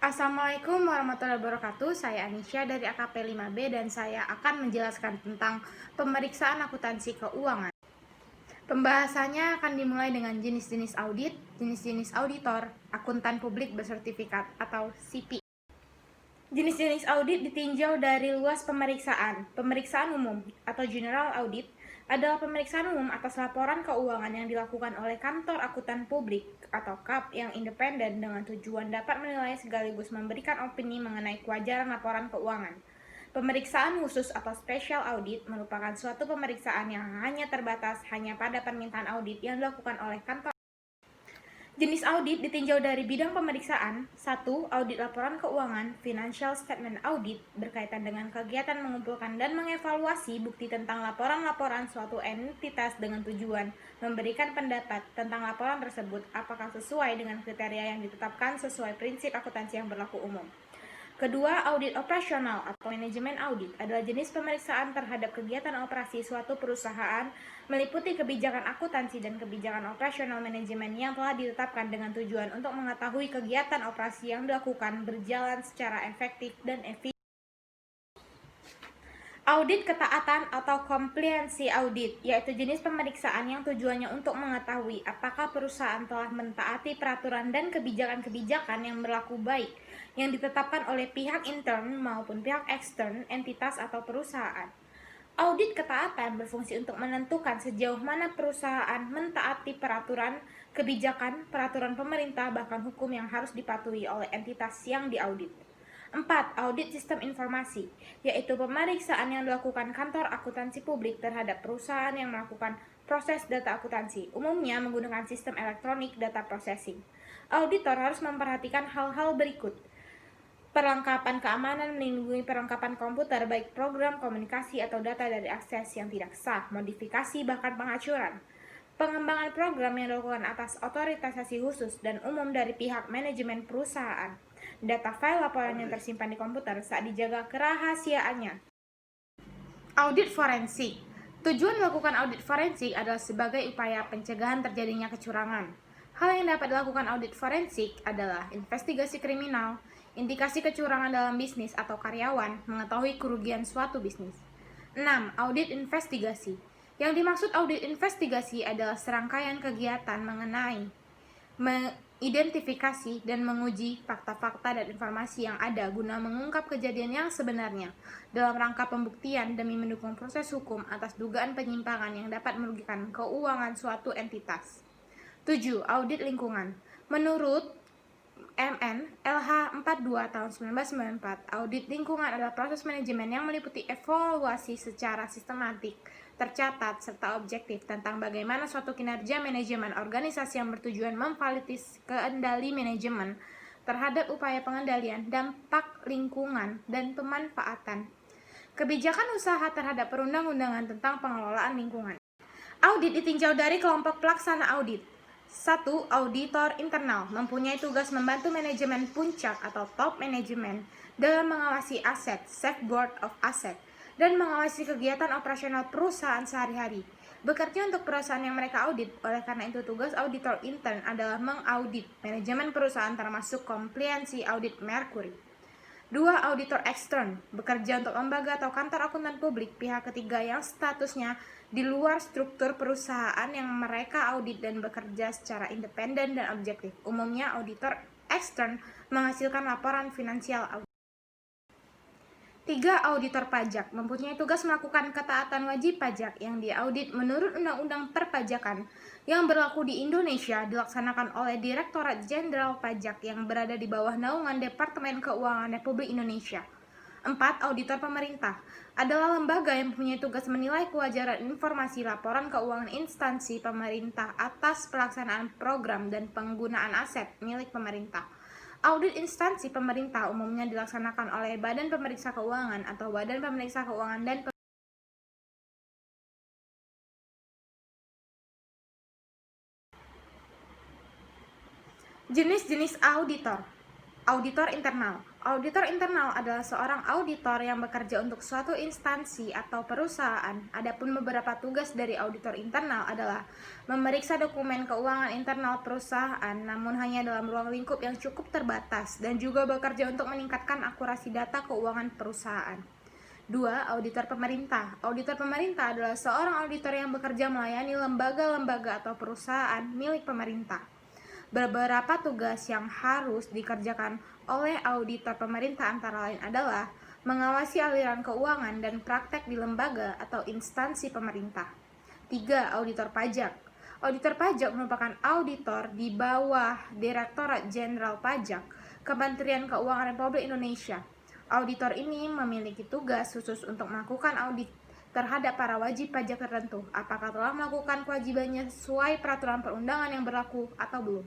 Assalamualaikum warahmatullahi wabarakatuh. Saya Anisha dari AKP 5B dan saya akan menjelaskan tentang pemeriksaan akuntansi keuangan. Pembahasannya akan dimulai dengan jenis-jenis audit, jenis-jenis auditor, akuntan publik bersertifikat atau CP. Jenis-jenis audit ditinjau dari luas pemeriksaan. Pemeriksaan umum atau general audit adalah pemeriksaan umum atas laporan keuangan yang dilakukan oleh kantor akuntan publik atau KAP yang independen dengan tujuan dapat menilai sekaligus memberikan opini mengenai kewajaran laporan keuangan. Pemeriksaan khusus atau special audit merupakan suatu pemeriksaan yang hanya terbatas hanya pada permintaan audit yang dilakukan oleh kantor. Jenis audit ditinjau dari bidang pemeriksaan. 1. Audit laporan keuangan, financial statement audit, berkaitan dengan kegiatan mengumpulkan dan mengevaluasi bukti tentang laporan-laporan suatu entitas dengan tujuan memberikan pendapat tentang laporan tersebut apakah sesuai dengan kriteria yang ditetapkan sesuai prinsip akuntansi yang berlaku umum. Kedua, audit operasional atau manajemen audit adalah jenis pemeriksaan terhadap kegiatan operasi suatu perusahaan meliputi kebijakan akuntansi dan kebijakan operasional manajemen yang telah ditetapkan dengan tujuan untuk mengetahui kegiatan operasi yang dilakukan berjalan secara efektif dan efisien. Audit ketaatan atau compliance audit, yaitu jenis pemeriksaan yang tujuannya untuk mengetahui apakah perusahaan telah mentaati peraturan dan kebijakan-kebijakan yang berlaku baik yang ditetapkan oleh pihak intern maupun pihak ekstern entitas atau perusahaan. Audit ketaatan berfungsi untuk menentukan sejauh mana perusahaan mentaati peraturan, kebijakan, peraturan pemerintah, bahkan hukum yang harus dipatuhi oleh entitas yang diaudit. 4. Audit sistem informasi, yaitu pemeriksaan yang dilakukan kantor akuntansi publik terhadap perusahaan yang melakukan proses data akuntansi, umumnya menggunakan sistem elektronik data processing. Auditor harus memperhatikan hal-hal berikut: perlengkapan keamanan melindungi perlengkapan komputer, baik program, komunikasi, atau data dari akses yang tidak sah, modifikasi, bahkan penghancuran. Pengembangan program yang dilakukan atas otorisasi khusus dan umum dari pihak manajemen perusahaan. Data file laporan yang tersimpan di komputer saat dijaga kerahasiaannya. Audit forensik. Tujuan melakukan audit forensik adalah sebagai upaya pencegahan terjadinya kecurangan. Hal yang dapat dilakukan audit forensik adalah investigasi kriminal, indikasi kecurangan dalam bisnis atau karyawan, mengetahui kerugian suatu bisnis. 6. Audit investigasi. Yang dimaksud audit investigasi adalah serangkaian kegiatan mengenai mengidentifikasi dan menguji fakta-fakta dan informasi yang ada guna mengungkap kejadian yang sebenarnya dalam rangka pembuktian demi mendukung proses hukum atas dugaan penyimpangan yang dapat merugikan keuangan suatu entitas. 7. Audit lingkungan. Menurut MN LH 42 tahun 1994, audit lingkungan adalah proses manajemen yang meliputi evaluasi secara sistematik, tercatat, serta objektif tentang bagaimana suatu kinerja manajemen organisasi yang bertujuan memvalidasi kendali manajemen terhadap upaya pengendalian dampak lingkungan dan pemanfaatan kebijakan usaha terhadap perundang-undangan tentang pengelolaan lingkungan. Audit ditinjau dari kelompok pelaksana audit. 1. Auditor internal mempunyai tugas membantu manajemen puncak atau top management dalam mengawasi aset, safeguard of asset, dan mengawasi kegiatan operasional perusahaan sehari-hari. Bekerja untuk perusahaan yang mereka audit, oleh karena itu tugas auditor intern adalah mengaudit manajemen perusahaan termasuk compliance audit Mercury. 2. Auditor ekstern bekerja untuk lembaga atau kantor akuntan publik pihak ketiga yang statusnya di luar struktur perusahaan yang mereka audit dan bekerja secara independen dan objektif. Umumnya auditor ekstern menghasilkan laporan finansial audit. 3. Auditor pajak mempunyai tugas melakukan ketaatan wajib pajak yang diaudit menurut Undang-Undang Perpajakan yang berlaku di Indonesia dilaksanakan oleh Direktorat Jenderal Pajak yang berada di bawah naungan Departemen Keuangan Republik Indonesia. 4. Auditor pemerintah adalah lembaga yang mempunyai tugas menilai kewajaran informasi laporan keuangan instansi pemerintah atas pelaksanaan program dan penggunaan aset milik pemerintah. Audit instansi pemerintah umumnya dilaksanakan oleh Badan Pemeriksa Keuangan atau Badan Pemeriksa Keuangan dan jenis-jenis auditor. Auditor internal. Auditor internal adalah seorang auditor yang bekerja untuk suatu instansi atau perusahaan. Adapun beberapa tugas dari auditor internal adalah memeriksa dokumen keuangan internal perusahaan, namun hanya dalam ruang lingkup yang cukup terbatas, dan juga bekerja untuk meningkatkan akurasi data keuangan perusahaan. 2. Auditor pemerintah. Auditor pemerintah adalah seorang auditor yang bekerja melayani lembaga-lembaga atau perusahaan milik pemerintah. Beberapa tugas yang harus dikerjakan oleh auditor pemerintah antara lain adalah mengawasi aliran keuangan dan praktek di lembaga atau instansi pemerintah. 3. Auditor pajak. Auditor pajak merupakan auditor di bawah Direktorat Jenderal Pajak, Kementerian Keuangan Republik Indonesia. Auditor ini memiliki tugas khusus untuk melakukan audit terhadap para wajib pajak tertentu, apakah telah melakukan kewajibannya sesuai peraturan perundangan yang berlaku atau belum.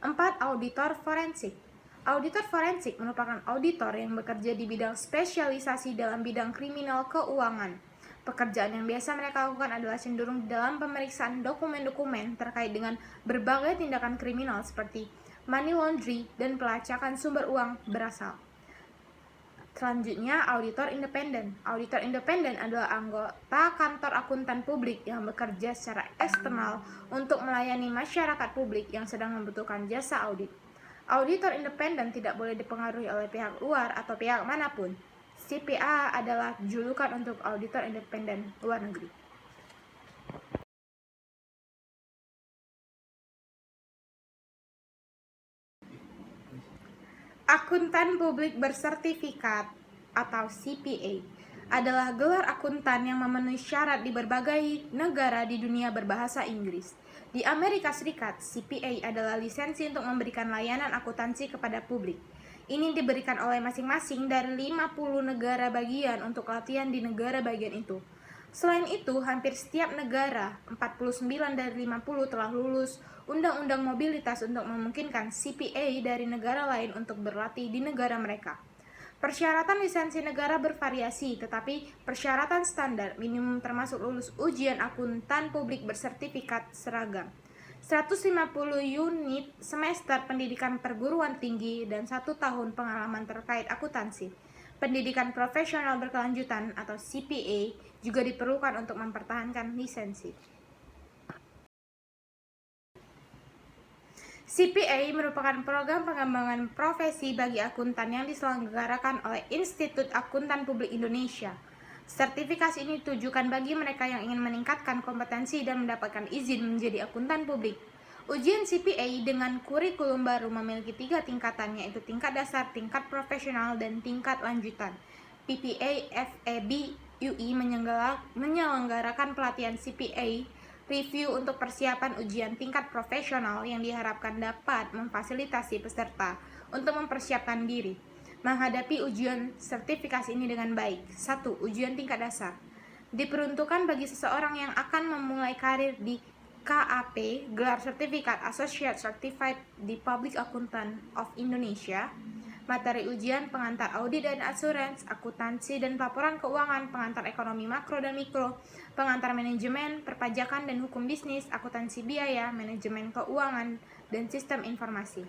4. Auditor forensik. Auditor forensik merupakan auditor yang bekerja di bidang spesialisasi dalam bidang kriminal keuangan. Pekerjaan yang biasa mereka lakukan adalah cenderung dalam pemeriksaan dokumen-dokumen terkait dengan berbagai tindakan kriminal seperti money laundry dan pelacakan sumber uang berasal. Selanjutnya, auditor independen. Auditor independen adalah anggota kantor akuntan publik yang bekerja secara eksternal untuk melayani masyarakat publik yang sedang membutuhkan jasa audit. Auditor independen tidak boleh dipengaruhi oleh pihak luar atau pihak manapun. CPA adalah julukan untuk auditor independen luar negeri. Akuntan publik bersertifikat atau CPA adalah gelar akuntan yang memenuhi syarat di berbagai negara di dunia berbahasa Inggris. Di Amerika Serikat, CPA adalah lisensi untuk memberikan layanan akuntansi kepada publik. Ini diberikan oleh masing-masing dari 50 negara bagian untuk latihan di negara bagian itu. Selain itu, hampir setiap negara, 49 dari 50 telah lulus Undang-Undang Mobilitas untuk memungkinkan CPA dari negara lain untuk berlatih di negara mereka. Persyaratan lisensi negara bervariasi, tetapi persyaratan standar minimum termasuk lulus ujian akuntan publik bersertifikat seragam, 150 unit semester pendidikan perguruan tinggi, dan 1 tahun pengalaman terkait akuntansi. Pendidikan profesional berkelanjutan atau CPA juga diperlukan untuk mempertahankan lisensi. CPA merupakan program pengembangan profesi bagi akuntan yang diselenggarakan oleh Institut Akuntan Publik Indonesia. Sertifikasi ini ditujukan bagi mereka yang ingin meningkatkan kompetensi dan mendapatkan izin menjadi akuntan publik. Ujian CPA dengan kurikulum baru memiliki 3 tingkatan, yaitu tingkat dasar, tingkat profesional, dan tingkat lanjutan. PPA FEB UI menyelenggarakan pelatihan CPA review untuk persiapan ujian tingkat profesional yang diharapkan dapat memfasilitasi peserta untuk mempersiapkan diri menghadapi ujian sertifikasi ini dengan baik. 1. Ujian tingkat dasar diperuntukkan bagi seseorang yang akan memulai karir di KAP, gelar sertifikat Associate Certified di Public Accountant of Indonesia. Materi ujian: pengantar audit dan asuransi, akuntansi dan laporan keuangan, pengantar ekonomi makro dan mikro, pengantar manajemen, perpajakan dan hukum bisnis, akuntansi biaya, manajemen keuangan, dan sistem informasi.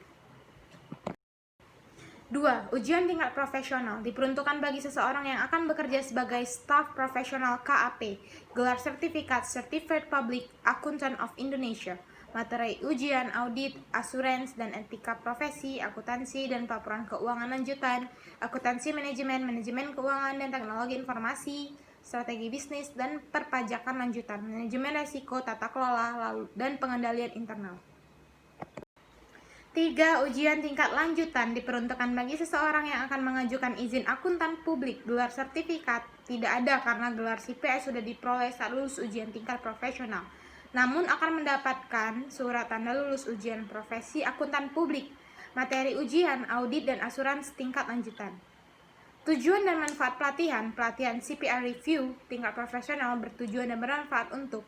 2. Ujian tingkat profesional diperuntukkan bagi seseorang yang akan bekerja sebagai staf profesional KAP, gelar sertifikat Certified Public Accountant of Indonesia. Materi ujian: audit, asuransi dan etika profesi, akuntansi dan laporan keuangan lanjutan, akuntansi manajemen, manajemen keuangan dan teknologi informasi, strategi bisnis dan perpajakan lanjutan, manajemen risiko, tata kelola, dan pengendalian internal. 3. Ujian tingkat lanjutan diperuntukkan bagi seseorang yang akan mengajukan izin akuntan publik. Gelar sertifikat tidak ada karena gelar CPA sudah diperoleh saat lulus ujian tingkat profesional, namun akan mendapatkan surat tanda lulus ujian profesi akuntan publik. Materi ujian: audit dan asuransi tingkat lanjutan. Tujuan dan manfaat pelatihan: pelatihan CPA review tingkat profesional bertujuan dan bermanfaat untuk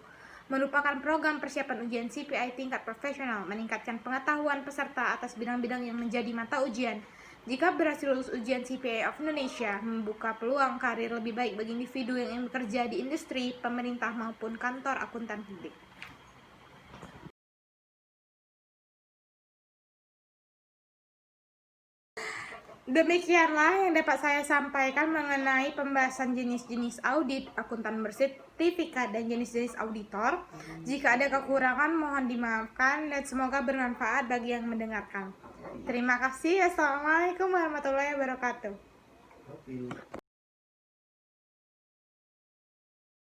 merupakan program persiapan ujian CPA tingkat profesional, meningkatkan pengetahuan peserta atas bidang-bidang yang menjadi mata ujian. Jika berhasil lulus ujian CPA of Indonesia, membuka peluang karir lebih baik bagi individu yang ingin bekerja di industri, pemerintah maupun kantor akuntan publik. Demikianlah yang dapat saya sampaikan mengenai pembahasan jenis-jenis audit, akuntan bersertifikat, dan jenis-jenis auditor. Jika ada kekurangan mohon dimaafkan dan semoga bermanfaat bagi yang mendengarkan. Terima kasih. Assalamualaikum warahmatullahi wabarakatuh.